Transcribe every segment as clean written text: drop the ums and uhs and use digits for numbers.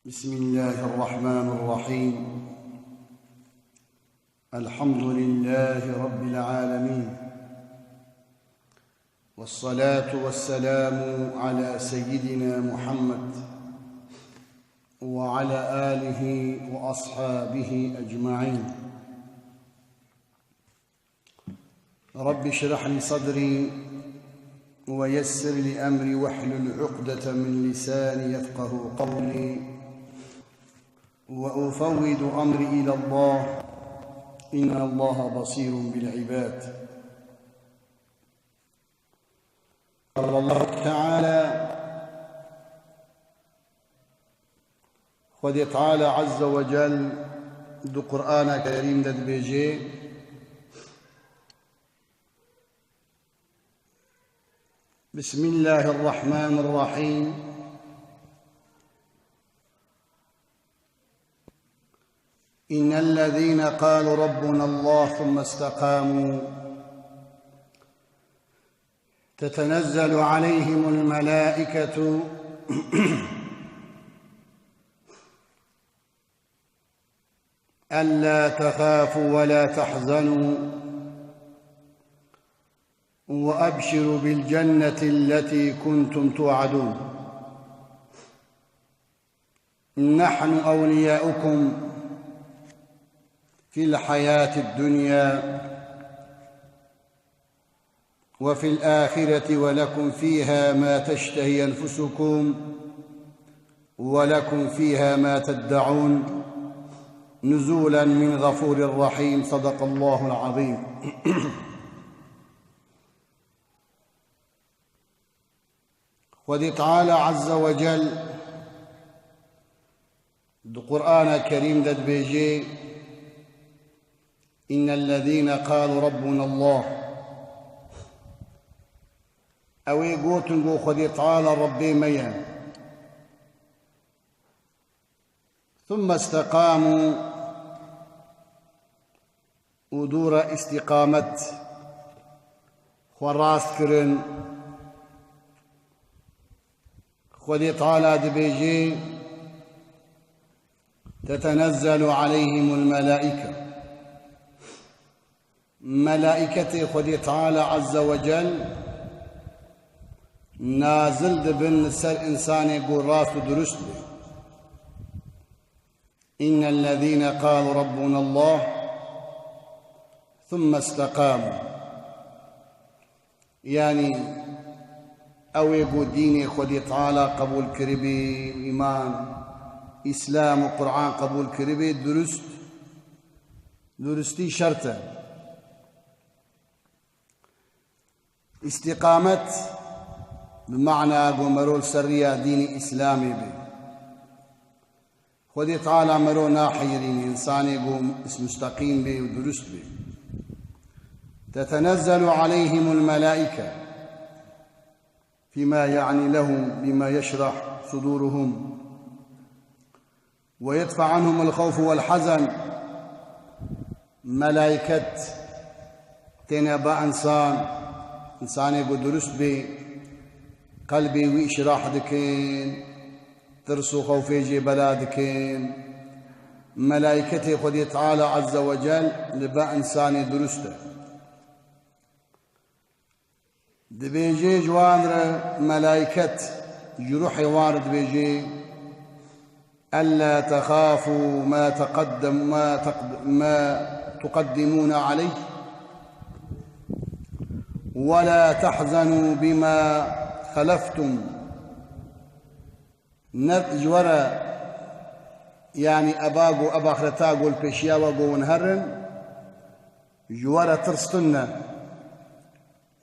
بسم الله الرحمن الرحيم. الحمد لله رب العالمين، والصلاة والسلام على سيدنا محمد وعلى آله وأصحابه أجمعين. رب اشرح لي صدري ويسر لي أمري واحلل عقدة من لساني يفقه قولي، وأفوض أمري إلى الله إن الله بصير بالعباد. قال الله تعالى: خذ تعالى عز وجل دو قرآن كريم دد بيجي بسم الله الرحمن الرحيم. إن الذين قالوا ربنا الله ثم استقاموا تتنزل عليهم الملائكة ألا تخافوا ولا تحزنوا وأبشروا بالجنة التي كنتم توعدون. نحن أولياؤكم في الحياة الدنيا وفي الآخرة، ولكم فيها ما تشتهي أنفسكم ولكم فيها ما تدعون، نزولا من غفور رحيم. صدق الله العظيم. خذ تعالى عز وجل القرآن الكريم دد بيجي إن الذين قالوا ربنا الله، أو يقولون خذ تعالى ربي ميا ثم استقاموا ودور استقامة خراس كرن. خذ تعالى دبيجي تتنزل عليهم الملائكة، ملائكة خذ تعالى عز وجل نازل دبن سر إنسان يقول راسه درست به. إن الذين قالوا ربنا الله ثم استقاموا، يعني أو يقول ديني خذ تعالى قبول كربي، إيمان إسلام وقرآن قبول كربي، درستي شرطا. استقامة بمعنى قمرول سرية ديني إسلامي بي. خذ تعالى مرو ناحيرين إنسان يقوم مستقيم بي ودرست بي. تتنزل عليهم الملائكة فيما يعني لهم بما يشرح صدورهم ويدفع عنهم الخوف والحزن. ملائكة تنبأ إنسان يقول درست بي قلبي ويشراح دكين ترسو خوفي جي بلادكين. ملائكتي خذ تعالى عز وجل لبا إنساني درسته دبيجي جوانر ملائكة جروحي وارد بيجي ألا تخافوا ما تقدمون عليه ولا تحزنوا بما خلفتم. نجورا يعني أباقو أباخرتاقو البشياوغو ونهرن جورا ترستنا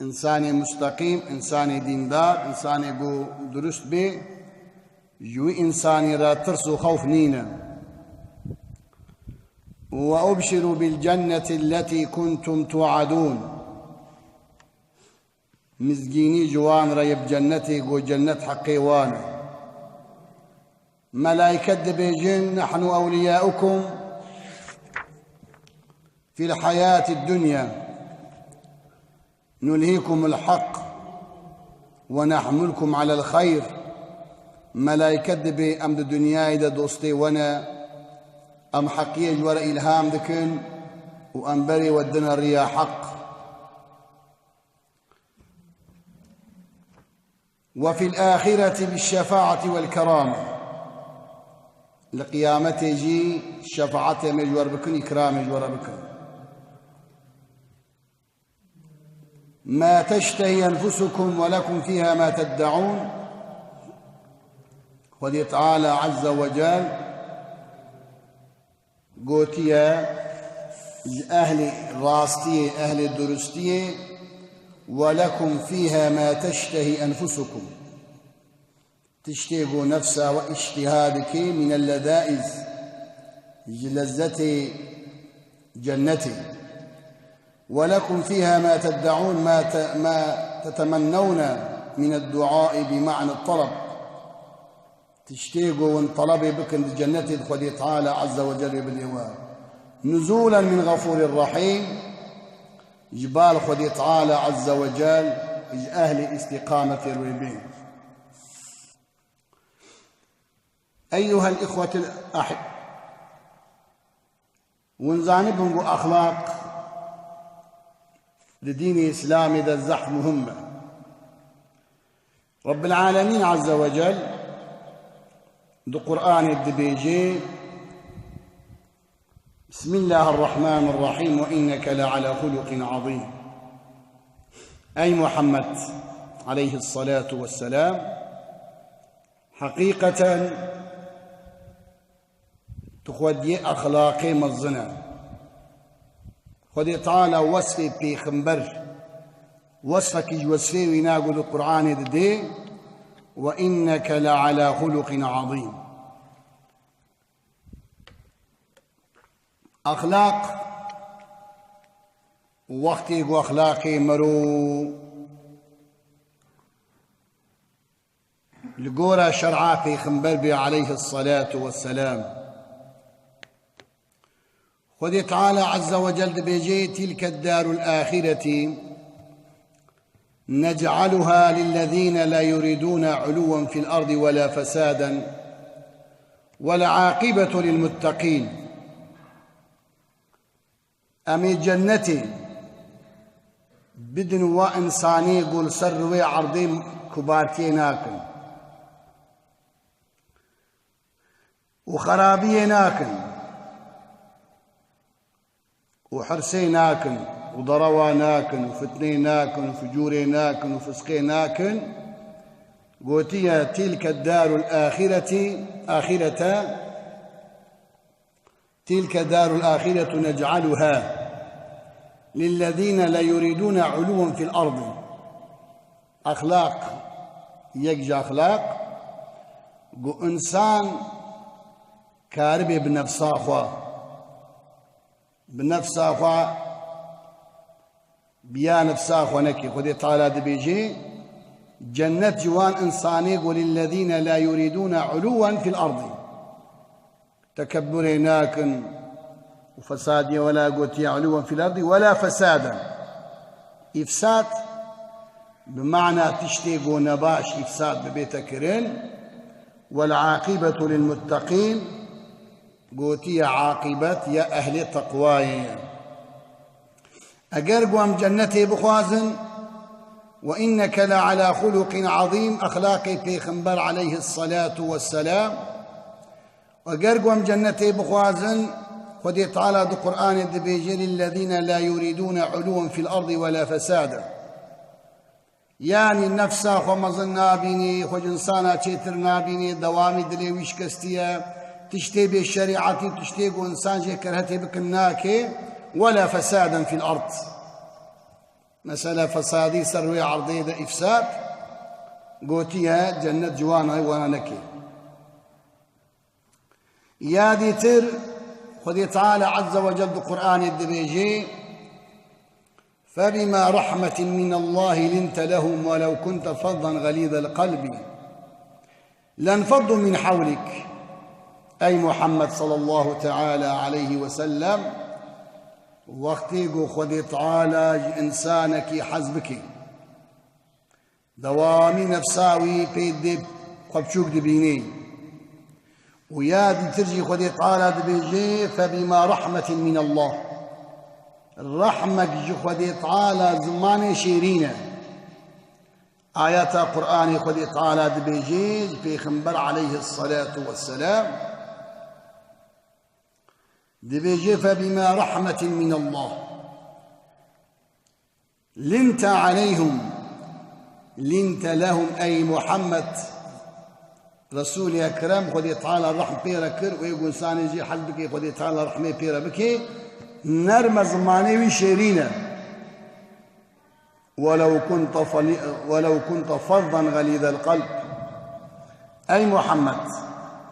إنساني مستقيم، إنساني ديندار، إنساني قو درست بي، جو إنساني را ترسو خوف نينا. وأبشروا بالجنة التي كنتم توعدون. مزجيني جوان ريب جنتي قو جنة حقيوانا. ملائكة دبيجين نحن أولياؤكم في الحياة الدنيا نلهيكم الحق ونحملكم على الخير ملائكة دبي أم الدنيا دا دوستي وانا أم حقية جوار إلهام دكن وأم بري ودنا الريا حق. وفي الآخرة بالشفاعة والكرامة لقيامة يجي شفاعة مجور بكن إكرام مجور بكن. ما تشتهي أنفسكم ولكم فيها ما تدعون. ودي تعالى عز وجل قوتيا أهل راستية أهل الدرستية ولكم فيها ما تشتهي أنفسكم تشتهي نفسها واجتهادك من اللذائذ لذة جنتي. ولكم فيها ما تدعون ما تتمنون من الدعاء بمعنى الطلب تشتيقوا وانطلب بكم الجنة خدي تعالى عز وجل بالإيوان نزولا من غفور رحيم جبال خدي تعالى عز وجل أهل استقامة الربين. أيها الإخوة الأحب ونزانبهم أخلاق لدين الإسلام ذا الزحف مهمة. رب العالمين عز وجل دو قرآن الدبيجي بسم الله الرحمن الرحيم وإنك لعلى خلق عظيم. أي محمد عليه الصلاة والسلام حقيقة تخودي أخلاقي مزنا خدي تعالى وصفي بيخمبر وصفك وصفي ويناقض القرآن دي وإنك لعلى خلق عظيم. أخلاق وقتي وأخلاقي مرو لقورة شرعا بيخمبر عليه الصلاة والسلام. خذ تعالى عز وجل بيجي تلك الدار الآخرة نجعلها للذين لا يريدون علوا في الأرض ولا فسادا والعاقبة للمتقين. أمي جنتي بدن وإنساني قول سروي عرضي كبارتيناكن وخرابيناكن وحرسيناكن وضرواناكن وفتنيناكن وفجوريناكن وفسقيناكن قوتيا تلك الدار الآخرة تلك دار الآخرة نجعلها للذين لا يريدون علوا في الأرض. أخلاق يجي أخلاق قو إنسان كاربي بنفسه خوا بيا نفسه خوا نكي خذي تعالى دبيجي جنة جوان إنساني وللذين لا يريدون علوا في الأرض تكبريناكن وفساد ولا قوتي علوا في الأرض ولا فسادا. إفساد بمعنى تشتيق نباش إفساد ببيتكرين. والعاقبة للمتقين قوتي عاقبة يا أهل تقواي أقرقوا جنتي بخوازن وإنك لعلى خلق عظيم أخلاقي بيخنبر عليه الصلاة والسلام. وقرقوا جنتي بخوازن خذي تعالى دو قرآن الدبيجي للذين لا يريدون علوا في الأرض ولا فسادا. يعني النفس ومظن نابيني خج إنسانا تشيتر نابيني دوامي دلي ويشكستيا تشتي بالشريعة تشتي إنسان جي كرهتي بكناكي ولا فسادا في الأرض. مسألة فسادي سروي عرضي دا إفساد قوتيها جنة جوانا وانا نكي يا دي تر خذي تعالى عز وجل القرآن الدبيجي فبما رحمة من الله لنت لهم ولو كنت فظا غليظ القلب لانفضوا من حولك. أي محمد صلى الله تعالى عليه وسلم وقتي خذي تعالى إنسانك حزبك دوامي نفساوي بيد خبشوك دبيني ويا ترجي خدي تعالى دبيجي فبما رحمة من الله الرحمة خدي تعالى زمان شيرينة آيات القرآن خدي تعالى دبيجي في خنبر عليه الصلاة والسلام دبيجي فبما رحمة من الله لنت عليهم لنت لهم أي محمد رسول أكرم خدي تعالى الرحمة بيرا كر ويقول ساني جي حد بكي خدي تعالى الرحمة بيرا بكي نرمى زماني وشيرينة ولو كنت فظا غليظ القلب أي محمد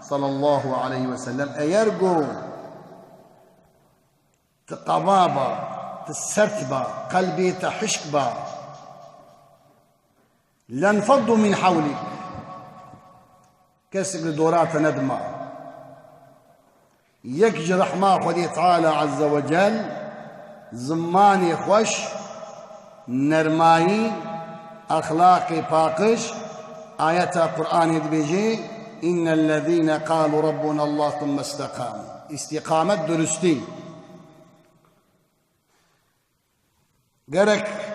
صلى الله عليه وسلم أيرجو تقبابا تسرتبا قلبي تحشكبا لانفضوا من حولك كسب دورات ندمة يكجي رحمة خدي تعالى عز وجل زماني خوش نرمائي أخلاقي باقش آيات القرآن بيجي إن الذين قالوا ربنا الله ثم استقاموا استقامة درستي قرك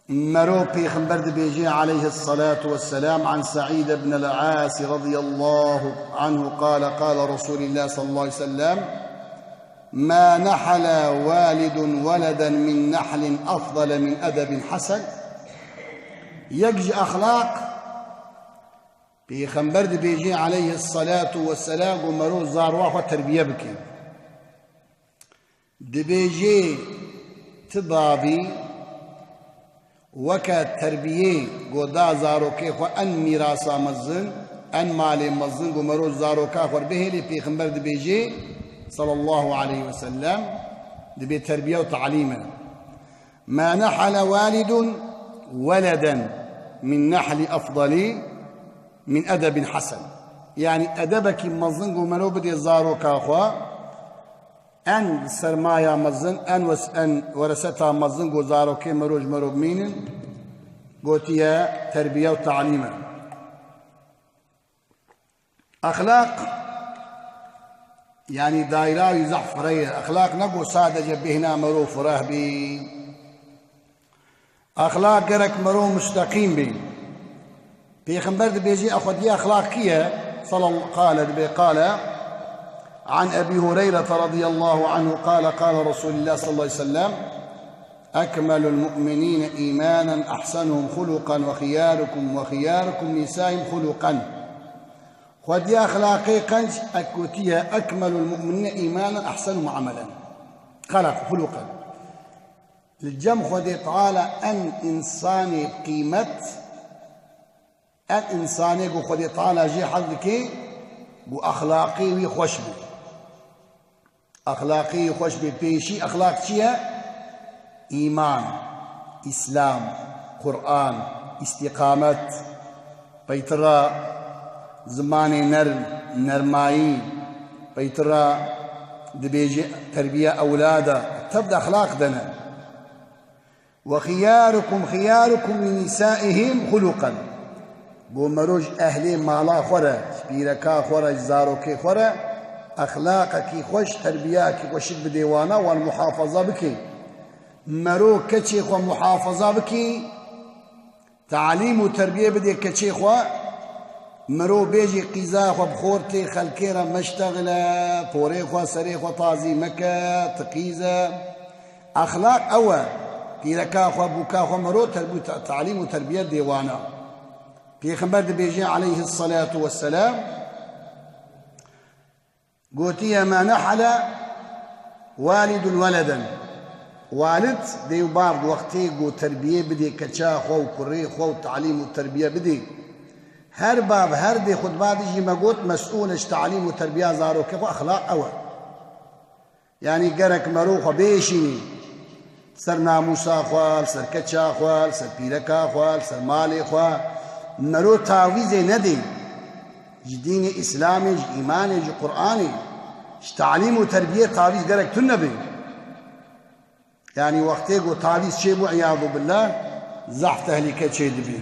مرو بيخنبر بيجي عليه الصلاة والسلام عن سعيد بن العاص رضي الله عنه قال قال رسول الله صلى الله عليه وسلم ما نحل والد ولدا من نحل أفضل من أدب حسن يجي أخلاق بيخنبر بيجي عليه الصلاة والسلام ومرو زاروا وتربية بكي دبيجي تضابي وكا تربية قودا زاروكي خو أن ميراسا مزن أن مالي مزن قمرو زاروكا خور به لي بيخنبر دبيجي صلى الله عليه وسلم دبي تربية وتعليما ما نحل والد ولدا من نحل أفضل من أدب حسن يعني أدبك مزن قمرو بدي زاروكا خو أن سرمايا مزن أن ورثتها مزن جوزارو كي مروج مروب مين قوتيا تربية وتعليما أخلاق يعني دايرة يزح فرية أخلاق نقو سادة جبهنا مرو فراه بي أخلاق قرك مرو مستقيم بي بيخنبر بيجي أخذ أخلاق كيا صلى الله قال عن أبي هريرة رضي الله عنه قال قال رسول الله صلى الله عليه وسلم أكمل المؤمنين إيمانا أحسنهم خلقا وخياركم نسائهم خلقا خذ يا أخلاقي قنج أكوتيا أكمل المؤمنين إيمانا أحسنهم عملا خلقا الجم خذ تعالى أن إنساني قيمة أن إنساني خذ تعالى جي حظك وأخلاقي ويخوش بي أخلاقي خوش بيشي أخلاق شيء إيمان إسلام قرآن استقامة بيترا زماني نرماي بيترا دبيجي تربية أولادا تبدأ أخلاق دنا خياركم لنسائهم خلقا بومروج أهلي مالا خورا سبيركا خورا زاروكي خورا أخلاقك خوش تربياك وشك بديوانا والمحافظة بك مرو كتشيخ ومحافظة بك تعليم وتربية بدي كتشيخ مرو بيجي قزاخ وبخورتي خلكيرا مشتغلة بوريخ وسريخ وطازي مكة تقيزة أخلاق أول بيركاخ وبوكاخ مرو تعليم وتربية ديوانا بيخنبر بيجي عليه الصلاة والسلام قوتيا ما نحل والد ولدا والد دي باب وقتي قو تربية بدي كتشاخ وكريخ وتعليم والتربية بدي هر باب هر دي خد بعد يجي ما قلت مسؤولش تعليم وتربية زارو كيف أخلاق أول يعني قرك مروخ بيشي سر ناموسا خوال سر كتشا خوال سر بيركا خوال سر مالي خوال مرو تعويزي ندي دين إسلامي إيماني قرآني تعليم وتربية تعويز قرك تنبي يعني وقتي قو تعويز شيء عياذ بالله زحف تهلكة شيء دبي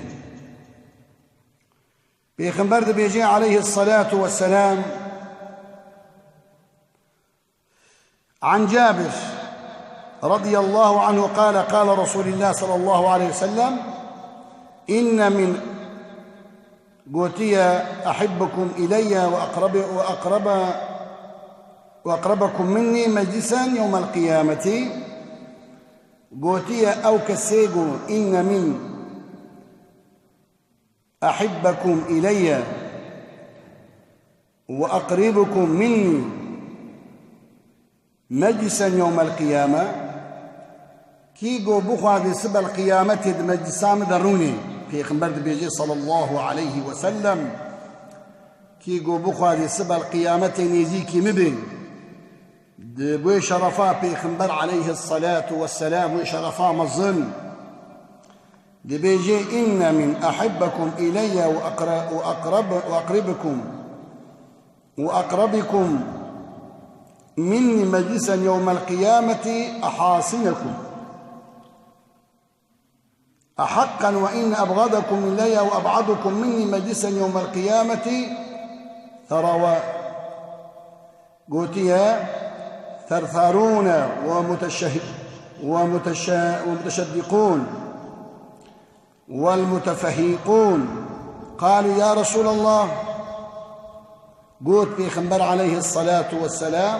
پیغمبر دبیجی عليه الصلاة والسلام عن جابر رضي الله عنه قال قال رسول الله صلى الله عليه وسلم إن من قوتي أحبكم إلي وأقربكم مني مجلسا يوم القيامة قوتي أو كسيقو إن من أحبكم إلي وأقربكم مني مجلسا يوم القيامة كي قو بخوا سب القيامة مجلسام دروني في خنبر بيجي صلى الله عليه وسلم كي قو بخوا سب القيامة نيزيكي مبين بو شرفا في خنبر عليه الصلاة والسلام وشرفا مظن دبيجي إن من أحبكم إلي وأقربكم مني مجلسا يوم القيامة أحاسنكم أحقا وإن أبغضكم إلي وأبعدكم مني مجلسا يوم القيامة ثروا قوتيا ثرثارون ومتشدقون والمتفهيقون قالوا يا رسول الله قوت في خنبر عليه الصلاة والسلام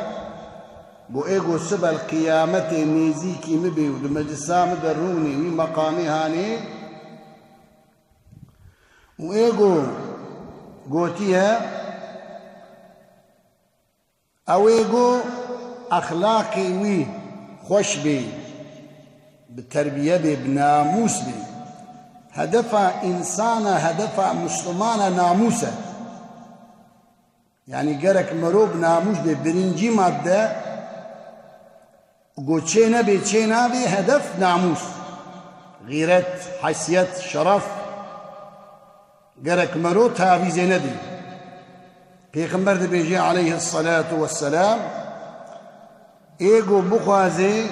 قو إيقو سبا القيامة نيزيكي مبي ودمجسام دروني ومقامي هاني وإيقو قوتيها أو إيقو أخلاقي وي خوش بي بالتربية بي بناموس بي هدفها إنسانة هدفها مسلمانة ناموسة يعني قرك مروب ناموس بي برنجي مادة قو چه نبي هدف ناموس غيرت حيثيت شرف قرك مرو تاويزي ندي پیغمبر دي بيجي عليه الصلاة والسلام ايقو بخوازي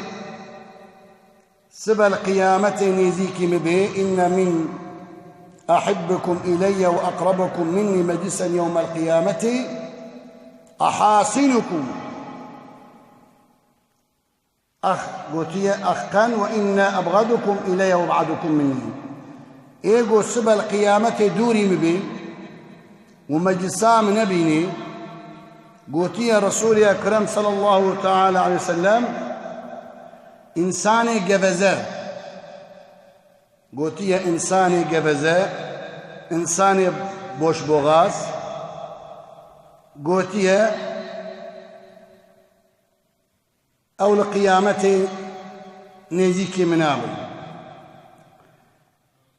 سبا القيامة نيزيكي مبي إن من أحبكم إلي وأقربكم مني مجلسا يوم القيامة أحاسنكم قوتي أخكا وإن أبغضكم إلي وأبعدكم مني إيقو سبا القيامة دوري مبي ومجلسام نبيني قوتي رسول أكرم صلى الله تعالى عليه وسلم إنساني قبزة قوتي إنساني قبزة إنساني بوش بوغاز قوتي أو القيامة نيزيكي منابل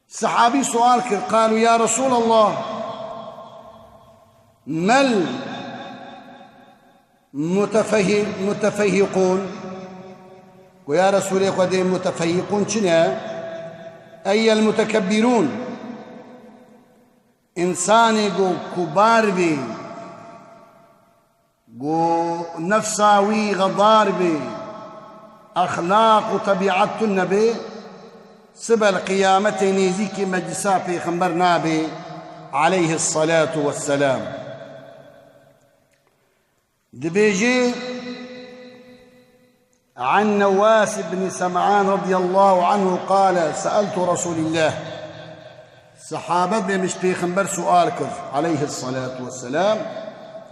صحابي سؤال قالوا يا رسول الله ما المتفهقون ويا رسول الله قد متفهقون شنا أي المتكبرون إنساني قو كبار بي قو نفساوي غضار بي أخلاق وطبيعة النبي سبا القيامة نيزيك مجلسا في خنبر نابي عليه الصلاة والسلام دبيجي عن نواس بن سمعان رضي الله عنه قال سألت رسول الله صحابة مش في خنبر سؤالك عليه الصلاة والسلام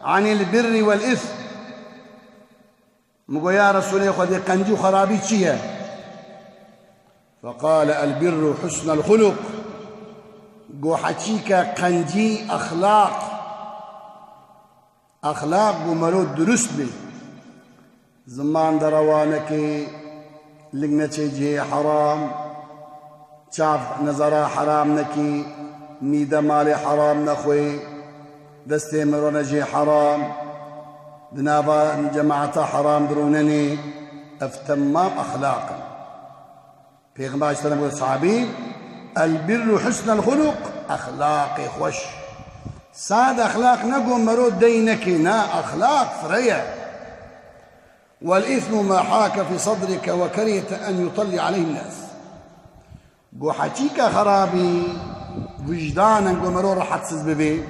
عن البر والإثم مقول يا رسول الله قد قنجي خرابي تشيا فقال البر حسن الخلق قو حكيك قنجي أخلاق بمرود درست بي زمان دروانك لقنا تيجي حرام شاف نظرة حرام نكي ميدا مالي حرام نخوي دستي مرون جي حرام دنابا جماعة حرام درونني افتمام أخلاقا پیغمبر صلى الله عليه وسلم صحابي البر حسن الخلق أخلاقي خوش ساد أخلاق نقوم مرود دينكي نا أخلاق فريا والإثم ما حاك في صدرك وكرهت أن يطلع عليه الناس قو حكيك خرابي وجدانا قمرو راح تسز ببي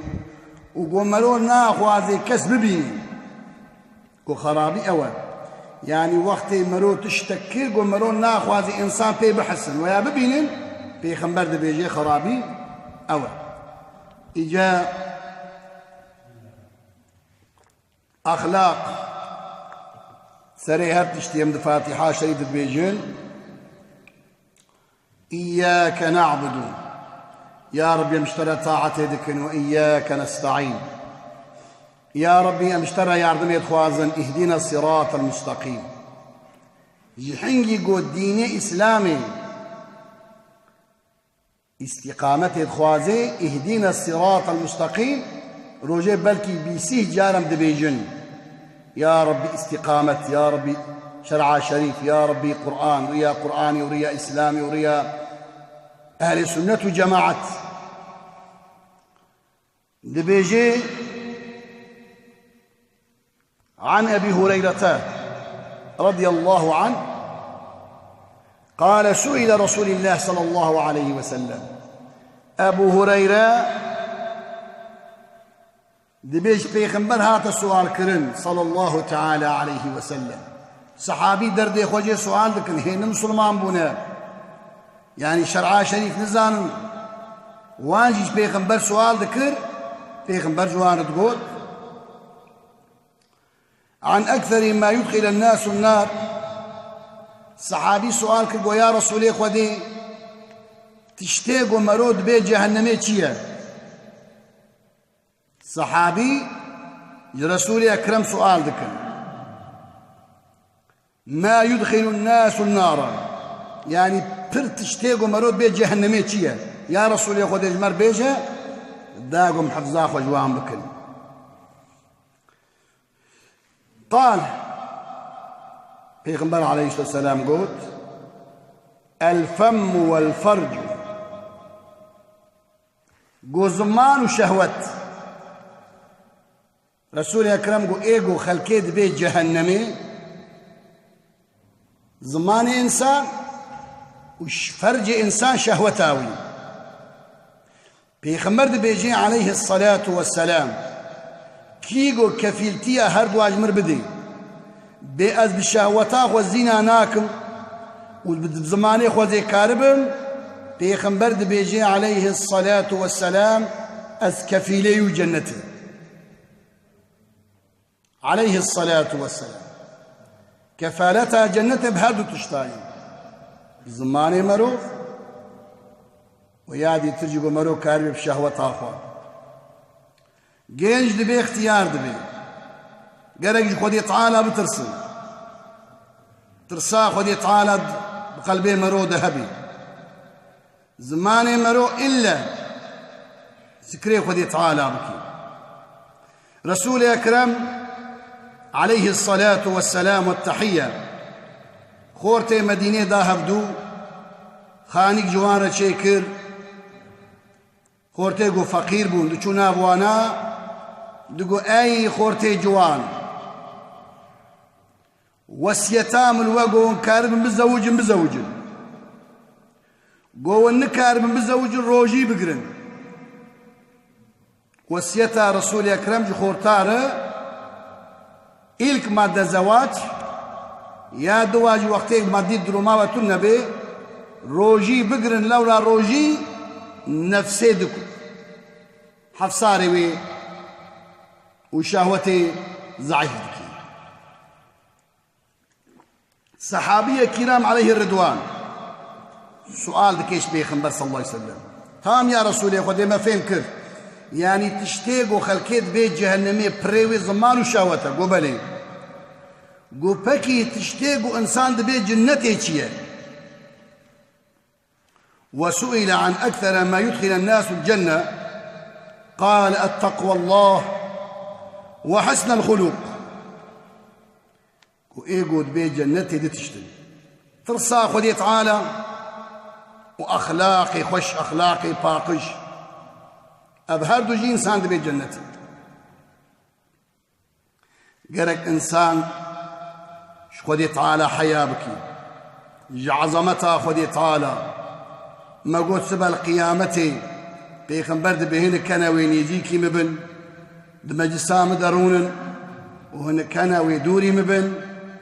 وقمرو ناخوازي كس ببيني كو خرابي أول يعني وقت مرو تشتكي قمرو ناخوازي إنسان بي بحسن ويا ببينين بي خنبر بيجي خرابي أول إجا أخلاق سريها بتشتيم فاتحة شريف بيجين إياك نعبد يا رب يمشترى طاعتي دكن وإياك نستعين يا ربي أمشترى يعظم يتخوازن اهدنا الصراط المستقيم جحنجي قد ديني إسلامي استقامة يتخوازي اهدنا الصراط المستقيم روجي بلكي بيسيه جارم دبيجن يا ربي استقامة يا ربي شرع شريف يا ربي قرآن وريا قرآني وريا إسلامي وريا أهل سنة وجماعة دبيجي عن أبي هريرة رضي الله عنه قال سئل رسول الله صلى الله عليه وسلم أبو هريرة دبيج بيغمبر هات السؤال كرن صلى الله تعالى عليه وسلم صحابي دردي خوجي سؤال لكن هين مسلمان بنا يعني شرعا شريف نزان وانجيش بيغمبر سؤال ذكر بيغمبر جوان تقول عن أكثر ما يدخل الناس النار صحابي سؤال كرقو يا رسولي خودي تشتيقو مرود بي جهنمي چيه صحابي رسولي أكرم سؤال ذكر ما يدخل الناس النار يعني پر تشتيقو مرود بي جهنمي چيه يا رسولي خودي جمر بيجه داقو محفظا خجوان بكل قال پیغمبر عليه الصلاة والسلام قلت الفم والفرج قزمان وشهوت رسول أكرم قو إيقو خلقيد بيت جهنمي زمان إنسان وفرج إنسان شهوتاوي پیغمبر بيجي عليه الصلاة والسلام كيقو كفيلتيا هردو أجمر بدي بأز بشهوتا والزينا ناكم وبزماني خوزي كاربم پیغمبر بيجي عليه الصلاة والسلام أز كفيلي وجنته عليه الصلاة والسلام كفالتها جنته بهردو تشتاين زماني مرو ويادي ترجبو مرو كارب بشهوتا خوا جينج دبي اختيار دبي قرق خودي تعالى بترسل ترسا خودي تعالى بقلبي مرو ذهبي زماني مرو إلا سكري خودي تعالى بكي رسول أكرم عليه الصلاة والسلام والتحية خورتي مدينة داهبدو خانق جوانة شيكر خورتي قو فقير بون دچو نابوانا دقو أي خورتي جوان وسيتام الوقو كارب بزوج قو النكارب بزوج روجي بقرن وسيتا رسول أكرم جو خورتاره إلك مادة زواج يا دواج وقتين مادي دروما وتنبي روجي بقرن لولا روجي نفسي دكو حفصاري وي وشهوتي ضعيف دكي صحابية كرام عليه الرضوان سؤال دكيش بيخنبر صلى الله عليه وسلم هام يا رسولي خدي ما فهم كيف يعني تشتيقو خلقيت بيت جهنمي بريوي زمان وشهوته قو بلي قو بكي تشتيقو انسان دبيت جنتي چيه وسئل عن أكثر ما يدخل الناس الجنة قال التقوى الله وحسن الخلق وإيقود بيت جنتي دي تشتري ترسا خدي تعالى وأخلاقي خوش أخلاقي باقش أبهر دو جي إنسان دي بيت جنتي قرق إنسان خدي تعالى حيا بكي عظمتها خدي تعالى ما قلت سبا القيامة پیغمبر دبهن کنوی نیزیکی مبن دمجسام درونن وهن کنوی دوری مبن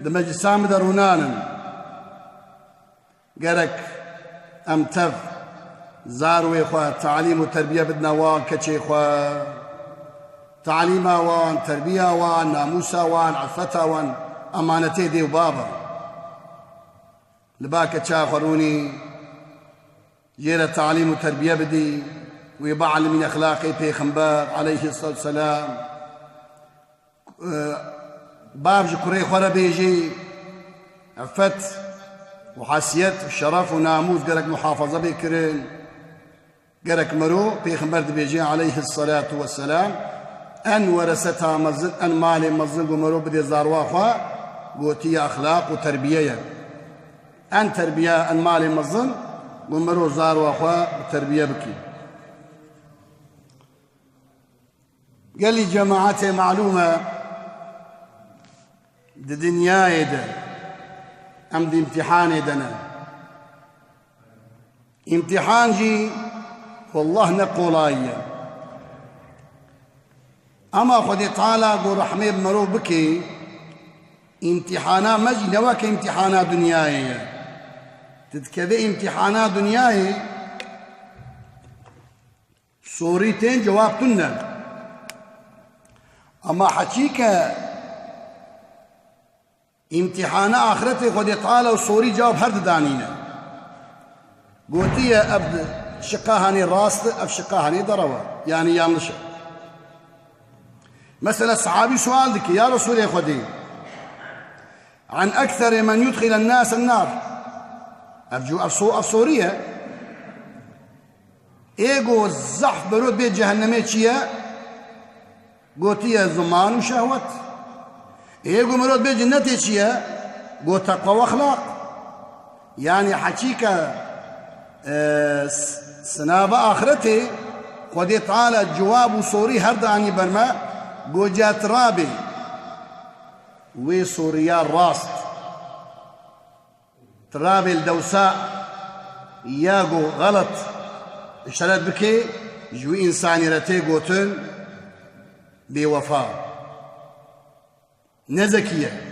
دمجسام درونانن قرك امتف زاروي خوا تعليم وتربية بدنا وان كتشي خوا تعليم وان تربية وان ناموس وان عفتا وان أمانتي دي وبابا لباك تشاخروني جيرة تعليم وتربية بدي ويبعلم من أخلاقي بيخنبار عليه الصلاة والسلام باب جكري خورا بيجي عفت وحاسيت الشرف وناموس قرك محافظة بكرين قرك مرو بيخنبر بيجي عليه الصلاة والسلام أن ورثتها مزن أن مالي مزن ومرو بدي زارواخوا قوتي أخلاق وتربية أن تربية أن مالي مزن ومرو زارواخوا وتربية بكي قال لي جماعتي معلومة دي دنياي ده أم دي امتحان دنا امتحان جي والله نقولايا أما خدي تعالى قول رحمة بمرو بكي امتحانا مجي نواك امتحانا دنياي تتكذي امتحانا دنياي سوريتين جوابتنا أما حكيك امتحان آخرتي خدي تعالى وصوري جواب هرد دانينا قلتي أبد شقاهاني راست أف شقاهاني دروا يعني يامنش مثلا صحابي سؤال لك يا رسول خدي عن أكثر من يدخل الناس النار أفجو أفصورية إيقو الزحف برود بيت جهنمية شيا قلتي الزمان وشهوت إيقو مرود بيت جنتي شيا قلت تقوى وأخلاق يعني حكيك سنابة آخرتي خدي تعالى جواب وصوري هرد عني برما قو جات رابي وي سوريا الراست ترابي الدوساء ياقو غلط اشترت بكي جوي إنساني رتي قوتن بوفاء نزكية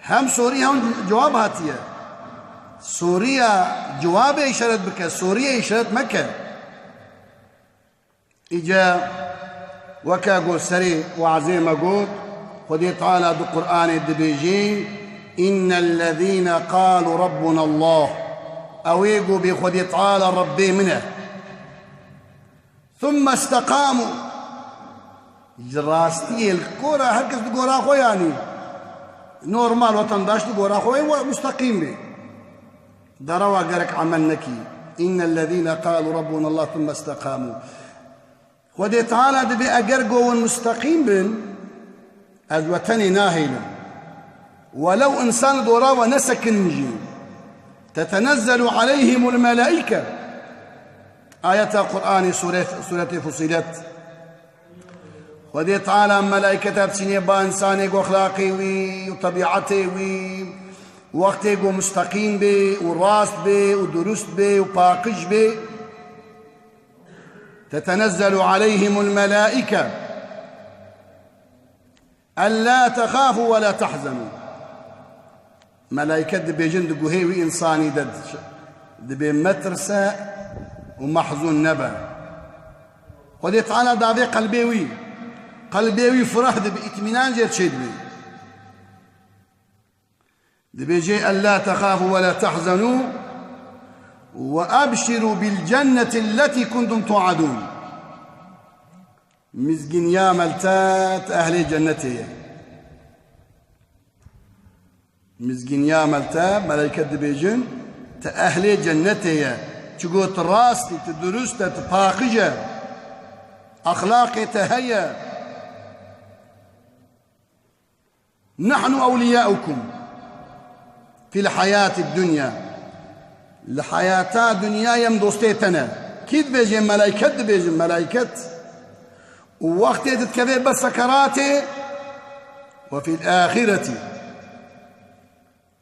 هم سوريا هم جواب هاتية سوريا جواب اشترت بك سوريا اشترت مكة إجا وكا قول سري وعزيمة قول خدي تعالى بالقرآن الدبيجي إن الذين قالوا ربنا الله أويقوا بخدي تعالى ربي منه ثم استقاموا جراستي الكورة هركز تقول أخوي يعني نورمال وطنداش تقول أخوي ومستقيم به دروا قرك عملنكي إن الذين قالوا ربنا الله ثم استقاموا خدي تعالى دبي أقرقوا والمستقيم بن أزوتني ناهينا ولو إنسان دورا ونسك النجي تتنزل عليهم الملائكة آية القرآن سورة فصلت خدي تعالى ملائكة بسيني با إنساني وأخلاقي وطبيعتي ووقتي مستقيم بي وراست بي ودرست بي وباقج بي تتنزل عليهم الملائكة ألا تخافوا ولا تحزنوا ملائكة دبي جند قهيوي إنساني دبي مترسة ومحزون نبا خدي تعالى دابي قلبيوي فرح دبي اطمئنان جيت شيء دبي جي ألا تخافوا ولا تحزنوا وأبشروا بالجنة التي كنتم توعدون مزقين يا ملتات أهل جنتي مزقين يا ملتات ملائكة دبيجن تأهل جنتي تقول راستي تدرست تباقجة أخلاقي تهيا نحن أولياؤكم في الحياة الدنيا الحياة الدنيا يمدوستيتنا كيد بيجين ملائكة بيجين ملائكة ووقت تتكذب بالسكرات وفي الآخرة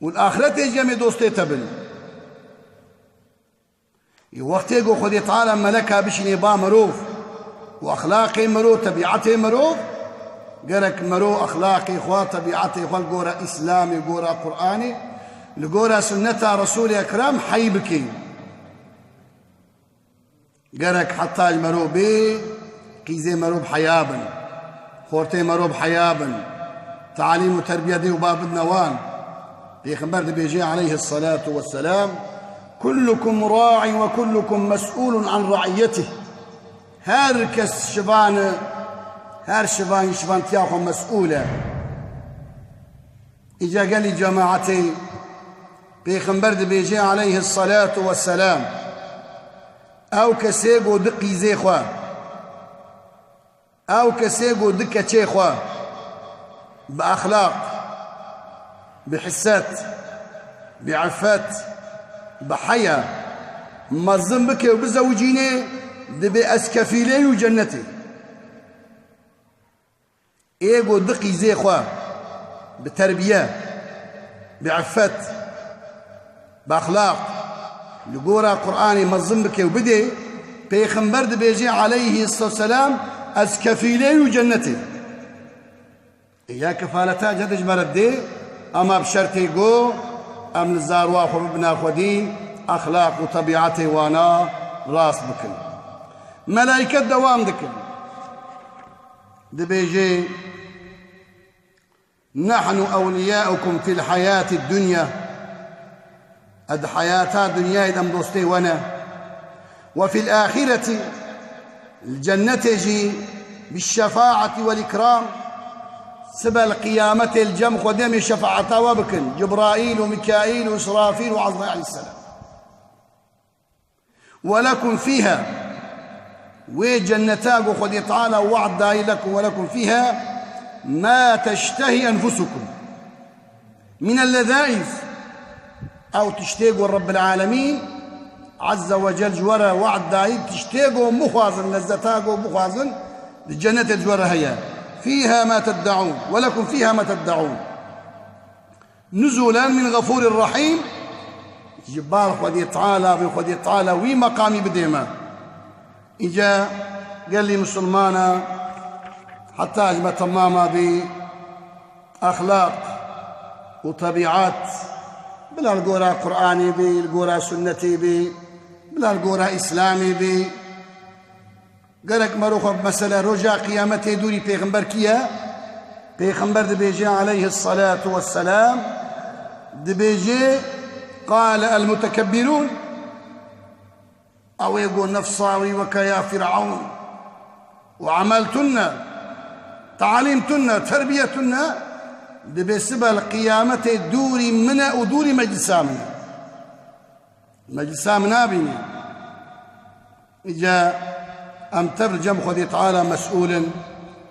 والآخرة جميع دوستيتبن وقتی گو خودی تعالی ملکا بشینی با مروف و اخلاقی مرو طبیعتی مرو گرک مرو اخلاقی خواه طبیعتی خواه گورا اسلامی گورا قرآنی لگورا سنت رسول اکرم حی بکی گرک حتی مرو بی قیزه مرو بحیابن خورته مرو بحیابن تعليم وتربية دي وباب النوان بيخبر بيجي عليه الصلاة والسلام كلكم راع وكلكم مسؤول عن رعيته هركس شبان هر شبان تياخو مسؤولة إجا قال لي جماعتي بيخبر بيجي عليه الصلاة والسلام أو كسيقو دقي زي خواه أو كسيقو دكة شي خواه بأخلاق بحسات بعفات بحياة مظلم بك وبزوجيني دبي أسكفيلي وجنتي إيقو دقي زي خواه بتربية بعفات بأخلاق لقورا قرآني مظلم بك وبدي بيخنبر بيجي عليه الصلاة والسلام أسكفيلي وجنتي يا كفالتا جدج بردي أما بشرتي قو أم الزاروا خو ببنا خودي أخلاق وطبيعتي وانا راس بكن ملائكة دوام دكن دبيجي نحن أولياؤكم في الحياة الدنيا أد حياة الدنيا إذا مدوستي وانا وفي الآخرة الجنة تجي بالشفاعة والإكرام سبا القيامة الجم قدام شفاعتا وبكن جبرائيل وميكائيل وإسرافيل وعزرائيل عليه السلام ولكم فيها وجنتاك وخذ تعالى وعد داي لكم ولكم فيها ما تشتهي أنفسكم من اللذائذ أو تشتاقوا رب العالمين عز وجل جورا وعد داي تشتاقوا مخازن لذتاقوا مخازن للجنة الجورا هي فيها ما تدعون ولكم فيها ما تدعون نزلا من غفور رحيم جبار خذي تعالى وي مقامي بديما إجا قال لي مسلمانا حتى أجمع تماما بأخلاق وطبيعات بلا القورا قرآني بي القورا سنتي بي بلا القورا إسلامي بي قالك مروخة بمسألة رجاء قيامته دوري بيغمبر كيا بيغمبر دبيجي عليه الصلاة والسلام دبيجي قال المتكبرون أو يقول نفصاوي وكيا فرعون وعملتنا تعليمتنا تربيتنا بسبب القيامة دوري منا ودوري مجسامنا بني إجا أم ترجم خذي تعالى مسؤول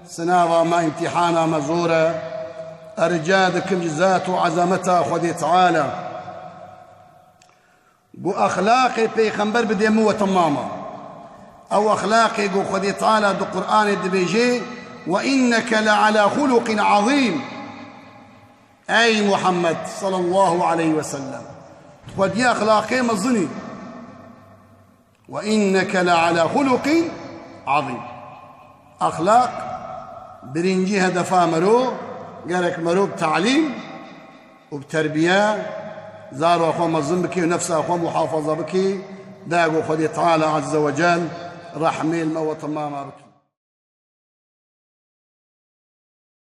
سناوى ما امتحانا مزورة أرجادكم جزات وعزمتها خذي تعالى بو أخلاقي بيخنبر بديمو تماما أو أخلاقي قو خذي تعالى دو قرآن الدبيجي وإنك لعلى خلق عظيم أي محمد صلى الله عليه وسلم خذي أخلاقي مظني وإنك لعلى خلق عظيم أخلاق برنجي هدفا مرو قالك مرو بتعليم وبتربية زاروا أخوة مظلم بكي ونفسه أخوة محافظة بكي داقوا خذي تعالى عز وجل رحمي الموت ما بكي